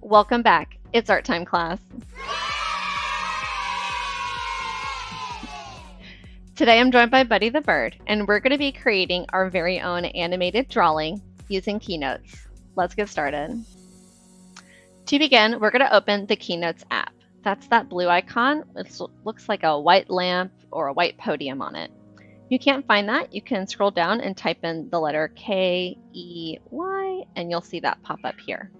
Welcome back. It's art time class. Today I'm joined by Buddy the Bird, and we're going to be creating our very own animated drawing using Keynotes. Let's get started. To begin, we're going to open the Keynotes app. That's that blue icon. It looks like a white lamp or a white podium on it. If you can't find that, you can scroll down and type in the letter K-E-Y, and you'll see that pop up here.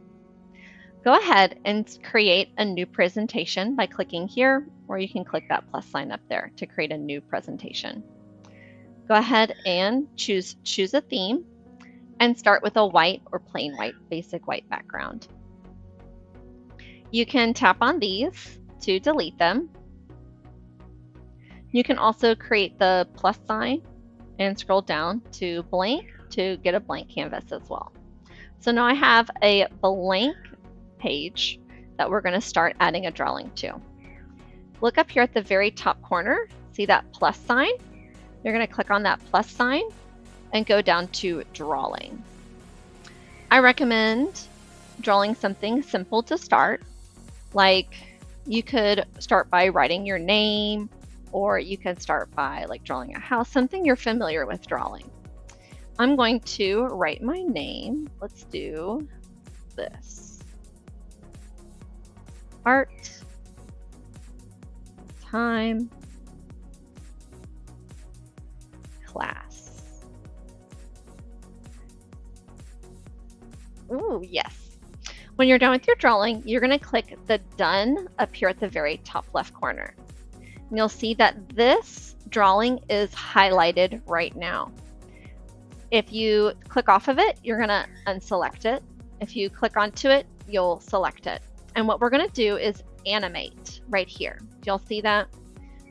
Go ahead and create a new presentation by clicking here, or you can click that plus sign up there to create a new presentation. Go ahead and choose a theme and start with a white or plain white, basic white background. You can tap on these to delete them. You can also create the plus sign and scroll down to blank to get a blank canvas as well. So now I have a blank page that we're going to start adding a drawing to. Look up here at the very top corner, see that plus sign? You're going to click on that plus sign and go down to drawing. I recommend drawing something simple to start, like you could start by writing your name, or you can start by like drawing a house, something you're familiar with drawing. I'm going to write my name. Let's do this. Art time class. Ooh, yes. When you're done with your drawing, you're going to click the Done up here at the very top left corner. And you'll see that this drawing is highlighted right now. If you click off of it, you're going to unselect it. If you click onto it, you'll select it. And what we're going to do is animate right here. You'll see that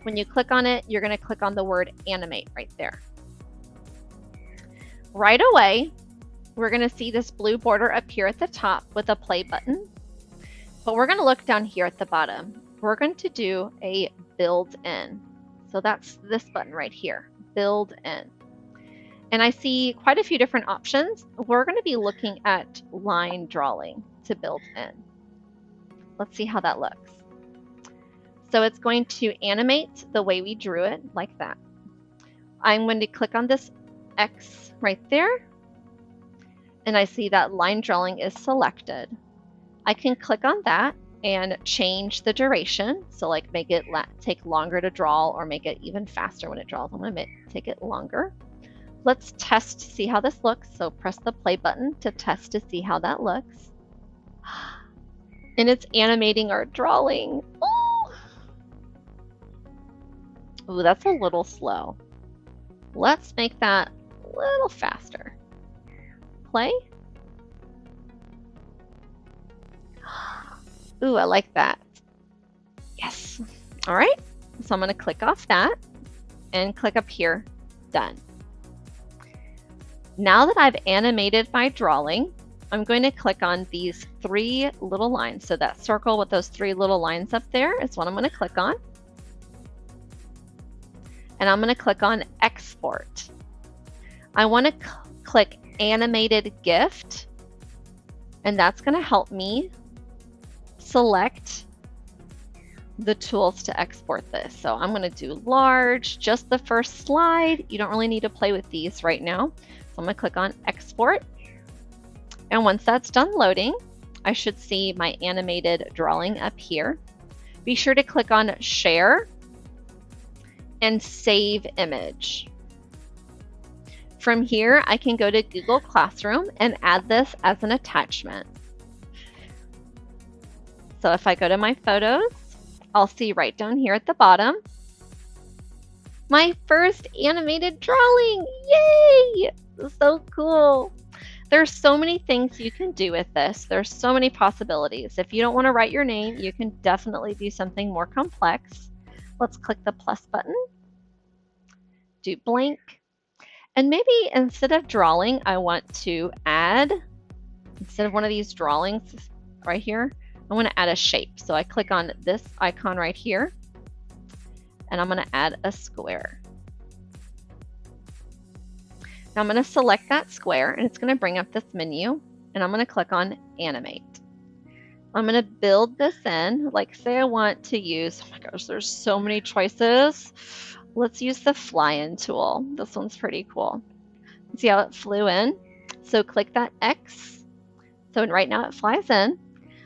when you click on it, you're going to click on the word animate right there. Right away, we're going to see this blue border up here at the top with a play button. But we're going to look down here at the bottom. We're going to do a build in. So that's this button right here, build in. And I see quite a few different options. We're going to be looking at line drawing to build in. Let's see how that looks. So it's going to animate the way we drew it, like that. I'm going to click on this X right there, and I see that line drawing is selected. I can click on that and change the duration, so like make it take longer to draw or make it even faster when it draws. I'm going to take it longer. Let's test to see how this looks. So press the play button to test to see how that looks. And it's animating our drawing. Ooh, that's a little slow. Let's make that a little faster. Play. Ooh, I like that. Yes. All right. So I'm going to click off that and click up here, done. Now that I've animated my drawing, I'm going to click on these three little lines. So that circle with those three little lines up there is what I'm going to click on. And I'm going to click on Export. I want to click Animated Gift, and that's going to help me select the tools to export this. So I'm going to do large, just the first slide. You don't really need to play with these right now. So I'm going to click on Export. And once that's done loading, I should see my animated drawing up here. Be sure to click on Share and Save Image. From here, I can go to Google Classroom and add this as an attachment. So if I go to my photos, I'll see right down here at the bottom my first animated drawing. Yay! So cool. There's so many things you can do with this. There's so many possibilities. If you don't want to write your name, you can definitely do something more complex. Let's click the plus button, do blank, and maybe instead of drawing, I want to add, instead of one of these drawings right here, I want to add a shape. So I click on this icon right here, and I'm going to add a square. Now I'm going to select that square, and it's going to bring up this menu, and I'm going to click on Animate. I'm going to build this in. Like, say I want to use, oh my gosh, there's so many choices. Let's use the fly in tool. This one's pretty cool. See how it flew in? So click that X. So right now it flies in.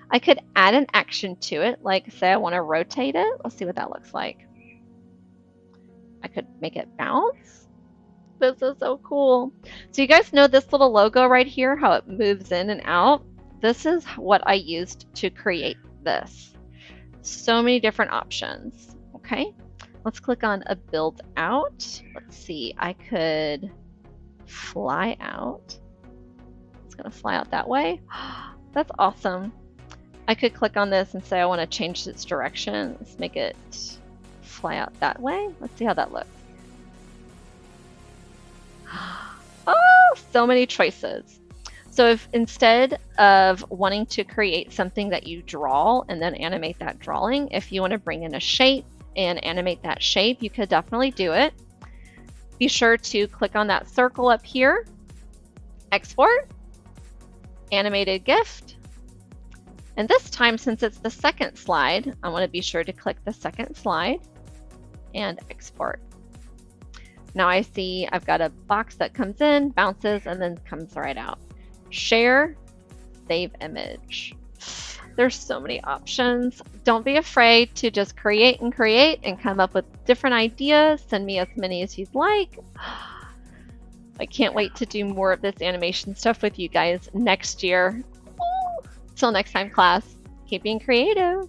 I could add an action to it, like say I want to rotate it. Let's see what that looks like. I could make it bounce. This is so cool. So you guys know this little logo right here, how it moves in and out? This is what I used to create this. So many different options. Okay, let's click on a build out. Let's see, I could fly out. It's gonna fly out that way. That's awesome. I could click on this and say I want to change its direction. Let's make it fly out that way. Let's see how that looks. Oh, so many choices. So if instead of wanting to create something that you draw and then animate that drawing, if you want to bring in a shape and animate that shape, you could definitely do it. Be sure to click on that circle up here, export, animated gift. And this time, since it's the second slide, I want to be sure to click the second slide and export. Now I see I've got a box that comes in, bounces, and then comes right out. Share, save image. There's so many options. Don't be afraid to just create and come up with different ideas. Send me as many as you'd like. I can't wait to do more of this animation stuff with you guys next year. Till next time, class, keep being creative.